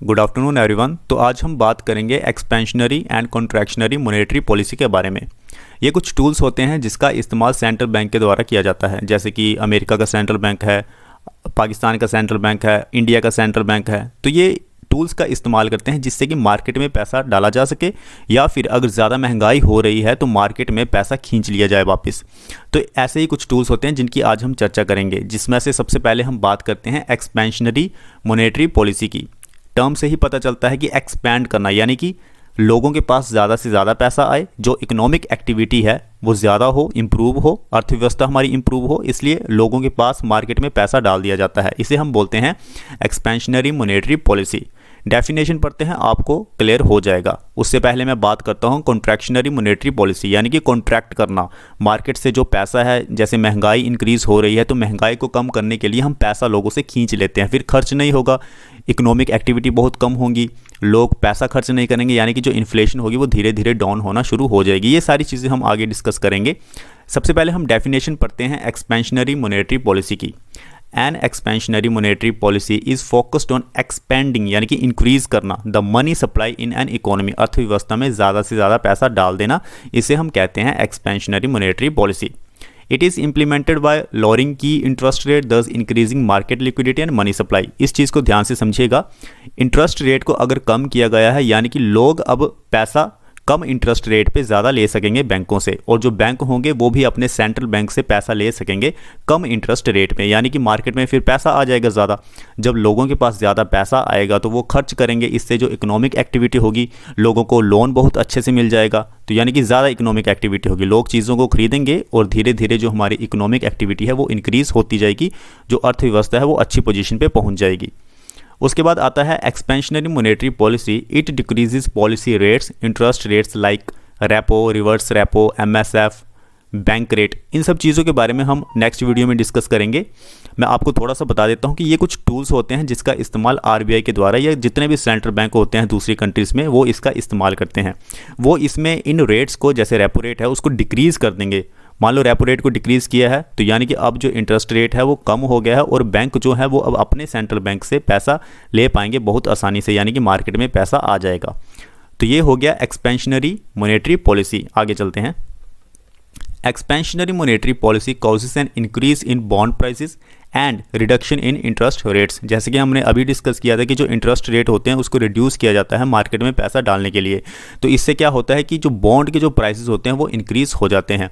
Good afternoon everyone. तो आज हम बात करेंगे expansionary and contractionary monetary policy के बारे में। ये कुछ टूल्स होते हैं जिसका इस्तेमाल सेंट्रल बैंक के द्वारा किया जाता है, जैसे कि अमेरिका का सेंट्रल बैंक है, पाकिस्तान का सेंट्रल बैंक है, इंडिया का सेंट्रल बैंक है। तो ये टूल्स का इस्तेमाल करते हैं जिससे कि मार्केट में पैसा डाला जा सके, या फिर अगर ज़्यादा महंगाई हो रही है तो मार्केट में पैसा खींच लिया जाए वापस। तो ऐसे ही कुछ टूल्स होते हैं जिनकी आज हम चर्चा करेंगे, जिसमें से सबसे पहले हम बात करते हैं एक्सपेंशनरी मॉनेटरी पॉलिसी की। टर्म से ही पता चलता है कि एक्सपैंड करना, यानी कि लोगों के पास ज़्यादा से ज़्यादा पैसा आए, जो इकोनॉमिक एक्टिविटी है वो ज़्यादा हो, इम्प्रूव हो, अर्थव्यवस्था हमारी इम्प्रूव हो, इसलिए लोगों के पास मार्केट में पैसा डाल दिया जाता है। इसे हम बोलते हैं एक्सपेंशनरी मॉनेटरी पॉलिसी। डेफिनेशन पढ़ते हैं, आपको क्लियर हो जाएगा। उससे पहले मैं बात करता हूँ कॉन्ट्रैक्शनरी मॉनेटरी पॉलिसी, यानी कि कॉन्ट्रैक्ट करना। मार्केट से जो पैसा है, जैसे महंगाई इंक्रीज़ हो रही है तो महंगाई को कम करने के लिए हम पैसा लोगों से खींच लेते हैं, फिर खर्च नहीं होगा, इकोनॉमिक एक्टिविटी बहुत कम होगी, लोग पैसा खर्च नहीं करेंगे, यानी कि जो इन्फ्लेशन होगी वो धीरे धीरे डाउन होना शुरू हो जाएगी। ये सारी चीज़ें हम आगे डिस्कस करेंगे। सबसे पहले हम डेफिनेशन पढ़ते हैं एक्सपेंशनरी मॉनेटरी पॉलिसी की। An expansionary monetary policy is focused on expanding, यानी कि इंक्रीज करना, the money supply in an economy, अर्थव्यवस्था में ज़्यादा से ज़्यादा पैसा डाल देना, इसे हम कहते हैं expansionary monetary policy. It is implemented by lowering की इंटरेस्ट रेट, दस increasing market liquidity and money supply. इस चीज़ को ध्यान से समझिएगा। इंटरेस्ट रेट को अगर कम किया गया है, यानी कि लोग अब पैसा कम इंटरेस्ट रेट पे ज़्यादा ले सकेंगे बैंकों से, और जो बैंक होंगे वो भी अपने सेंट्रल बैंक से पैसा ले सकेंगे कम इंटरेस्ट रेट में, यानी कि मार्केट में फिर पैसा आ जाएगा ज़्यादा। जब लोगों के पास ज़्यादा पैसा आएगा तो वो खर्च करेंगे, इससे जो इकोनॉमिक एक्टिविटी होगी, लोगों को लोन बहुत अच्छे से मिल जाएगा, तो यानी कि ज़्यादा इकोनॉमिक एक्टिविटी होगी, लोग चीज़ों को खरीदेंगे और धीरे धीरे जो हमारी इकोनॉमिक एक्टिविटी है वो इंक्रीज़ होती जाएगी, जो अर्थव्यवस्था है वो अच्छी पोजीशन पे पहुंच जाएगी। उसके बाद आता है expansionary monetary policy. It decreases policy rates, interest rates like repo, reverse repo, MSF, bank rate. इन सब चीज़ों के बारे में हम नेक्स्ट वीडियो में डिस्कस करेंगे। मैं आपको थोड़ा सा बता देता हूं कि ये कुछ टूल्स होते हैं जिसका इस्तेमाल आरबीआई के द्वारा, या जितने भी सेंट्रल बैंक होते हैं दूसरी कंट्रीज़ में, वो इसका इस्तेमाल करते हैं। वो इसमें इन रेट्स को, जैसे रेपो रेट है उसको डिक्रीज़ कर देंगे। मान लो रेपो रेट को डिक्रीज़ किया है तो यानी कि अब जो इंटरेस्ट रेट है वो कम हो गया है, और बैंक जो है वो अब अपने सेंट्रल बैंक से पैसा ले पाएंगे बहुत आसानी से, यानी कि मार्केट में पैसा आ जाएगा। तो ये हो गया एक्सपेंशनरी मॉनेटरी पॉलिसी। आगे चलते हैं। Expansionary monetary policy causes an increase in bond prices and reduction in interest rates. जैसे कि हमने अभी डिस्कस किया था कि जो इंटरेस्ट रेट होते हैं उसको रिड्यूस किया जाता है मार्केट में पैसा डालने के लिए। तो इससे क्या होता है कि जो बॉन्ड के जो प्राइसेस होते हैं वो इंक्रीज हो जाते हैं।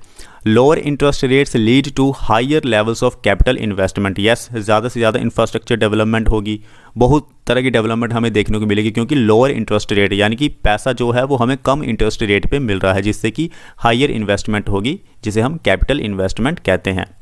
Lower interest rates lead to higher levels of capital investment. Yes, ज़्यादा से ज़्यादा इंफ्रास्ट्रक्चर डेवलपमेंट होगी, बहुत तरह की डेवलपमेंट हमें देखने को मिलेगी, क्योंकि लोअर इंटरेस्ट रेट, यानी कि पैसा जो है वो हमें कम इंटरेस्ट रेट पे मिल रहा है, जिससे कि हायर इन्वेस्टमेंट होगी, जिसे हम कैपिटल इन्वेस्टमेंट कहते हैं।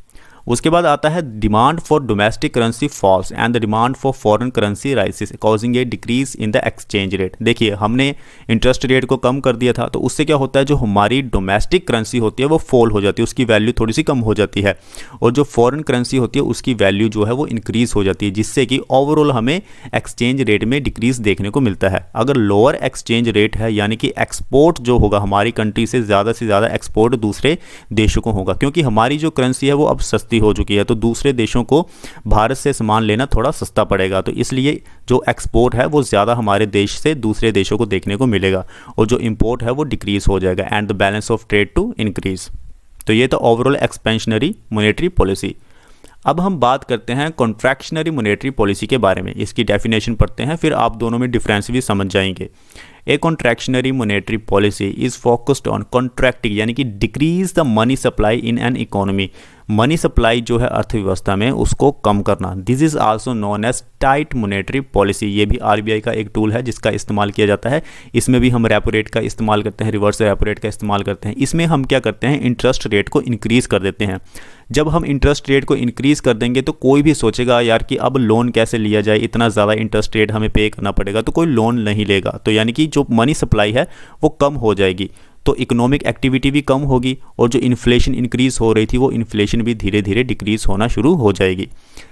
उसके बाद आता है demand for domestic currency falls and the demand for foreign currency rises causing a decrease in the exchange rate. देखिए, हमने इंटरेस्ट रेट को कम कर दिया था, तो उससे क्या होता है, जो हमारी डोमेस्टिक करेंसी होती है वो फॉल हो जाती है, उसकी वैल्यू थोड़ी सी कम हो जाती है, और जो फॉरेन करेंसी होती है उसकी वैल्यू जो है वो इंक्रीज हो जाती है, जिससे कि ओवरऑल हमें एक्सचेंज रेट में डिक्रीज देखने को मिलता है। अगर लोअर एक्सचेंज रेट है, यानी कि एक्सपोर्ट जो होगा हमारी कंट्री से ज़्यादा एक्सपोर्ट दूसरे देशों को होगा, क्योंकि हमारी जो करेंसी है वो अब सस्ती हो चुकी है, तो दूसरे देशों को भारत से सामान लेना थोड़ा सस्ता पड़ेगा, तो इसलिए जो एक्सपोर्ट है वो ज़्यादा हमारे देश से दूसरे देशों को देखने को मिलेगा, और जो इंपोर्ट है वो डिक्रीज हो जाएगा, and the balance of trade to increase. तो ये तो ओवरऑल एक्सपेंशनरी मॉनेटरी पॉलिसी। अब हम बात करते हैं कॉन्ट्रैक्शनरी मॉनेटरी पॉलिसी के बारे में। इसकी डेफिनेशन पढ़ते हैं, फिर आप दोनों में डिफरेंस भी समझ जाएंगे। A contractionary monetary policy is focused on contracting, यानी कि decrease the money supply in an economy. Money supply जो है अर्थव्यवस्था में उसको कम करना। This is also known as tight monetary policy. ये भी आरबीआई का एक टूल है जिसका इस्तेमाल किया जाता है। इसमें भी हम रेपो रेट का इस्तेमाल करते हैं, रिवर्स रेपो रेट का इस्तेमाल करते हैं। इसमें हम क्या करते हैं, इंटरेस्ट रेट को इंक्रीज़ कर देते हैं। जब हम इंटरेस्ट रेट को इंक्रीज़ कर देंगे तो कोई भी सोचेगा यार कि अब लोन कैसे लिया जाए, इतना ज़्यादा इंटरेस्ट रेट हमें पे करना पड़ेगा, तो कोई लोन नहीं लेगा। तो यानी कि जो मनी सप्लाई है वो कम हो जाएगी, तो इकोनॉमिक एक्टिविटी भी कम होगी, और जो इन्फ्लेशन इंक्रीज़ हो रही थी वो इन्फ्लेशन भी धीरे धीरे डिक्रीज़ होना शुरू हो जाएगी।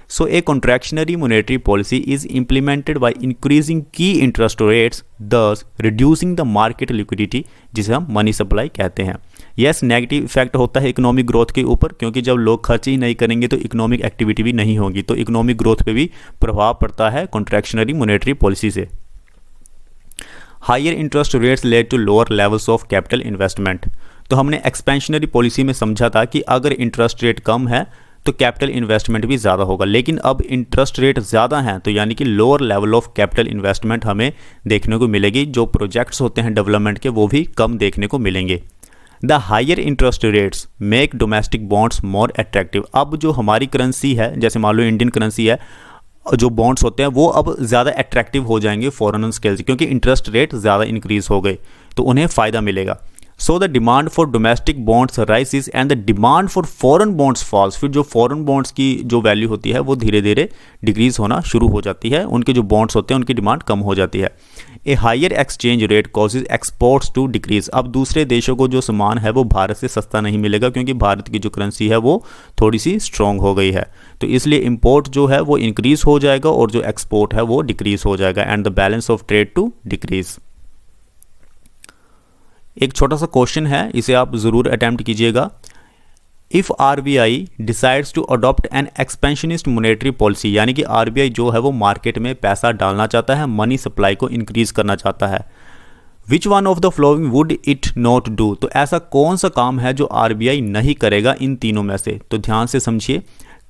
So a contractionary monetary policy is implemented by increasing की interest rates, thus reducing the market liquidity, जिसे हम मनी सप्लाई कहते हैं। यस, नेगेटिव इफेक्ट होता है इकोनॉमिक ग्रोथ के ऊपर, क्योंकि जब लोग खर्च ही नहीं करेंगे तो इकोनॉमिक एक्टिविटी भी नहीं होगी, तो इकोनॉमिक ग्रोथ पे भी प्रभाव पड़ता है कॉन्ट्रैक्शनरी मॉनेटरी पॉलिसी से। Higher interest rates led to lower levels of capital investment. तो हमने एक्सपेंशनरी पॉलिसी में समझा था कि अगर इंटरेस्ट रेट कम है तो कैपिटल इन्वेस्टमेंट भी ज़्यादा होगा, लेकिन अब इंटरेस्ट रेट ज़्यादा हैं तो यानी कि lower level of capital investment हमें देखने को मिलेगी। जो प्रोजेक्ट्स होते हैं डेवलपमेंट के वो भी कम देखने को मिलेंगे। The higher interest rates make domestic bonds more attractive. अब जो हमारी करेंसी है, जैसे मान लो इंडियन करेंसी है, जो बॉन्ड्स होते हैं वो अब ज़्यादा अट्रैक्टिव हो जाएंगे फॉरेन स्केल से, क्योंकि इंटरेस्ट रेट ज़्यादा इंक्रीज़ हो गए तो उन्हें फ़ायदा मिलेगा। So the demand for domestic bonds rises and the demand for foreign bonds falls. फिर जो फॉरेन बॉन्ड्स की जो वैल्यू होती है वो धीरे धीरे डिक्रीज़ होना शुरू हो जाती है, उनके जो बॉन्ड्स होते हैं उनकी डिमांड कम हो जाती है। A higher exchange rate causes exports to decrease. अब दूसरे देशों को जो सामान है वो भारत से सस्ता नहीं मिलेगा, क्योंकि भारत की जो करेंसी है वो थोड़ी सी स्ट्रॉन्ग हो गई है, तो इसलिए इंपोर्ट जो है वो इंक्रीज़ हो जाएगा और जो एक्सपोर्ट है वो डिक्रीज़ हो जाएगा and the balance of trade to decrease. एक छोटा सा क्वेश्चन है, इसे आप ज़रूर अटैम्प्ट कीजिएगा। If RBI decides to adopt an expansionist monetary policy, यानी कि RBI जो है वो मार्केट में पैसा डालना चाहता है, मनी सप्लाई को इंक्रीज़ करना चाहता है, which one of the flowing would it not do. तो ऐसा कौन सा काम है जो RBI नहीं करेगा इन तीनों में से? तो ध्यान से समझिए।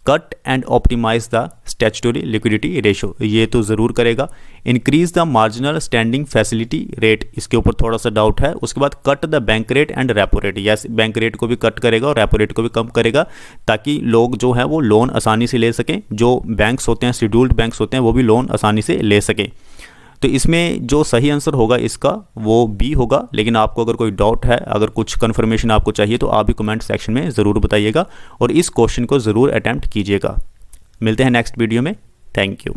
Cut and optimise the statutory liquidity ratio, ये तो ज़रूर करेगा। Increase the marginal standing facility rate, इसके ऊपर थोड़ा सा डाउट है। उसके बाद cut the bank rate and repo rate, yes bank rate को भी कट करेगा और रेपो रेट को भी कम करेगा, ताकि लोग जो हैं वो लोन आसानी से ले सकें, जो बैंक्स होते हैं शेड्यूल्ड बैंक्स होते हैं वो भी लोन आसानी से ले सकें। तो इसमें जो सही आंसर होगा इसका वो बी होगा, लेकिन आपको अगर कोई डाउट है, अगर कुछ कन्फर्मेशन आपको चाहिए तो आप भी कमेंट सेक्शन में ज़रूर बताइएगा और इस क्वेश्चन को ज़रूर अटैम्प्ट कीजिएगा। मिलते हैं नेक्स्ट वीडियो में। Thank you.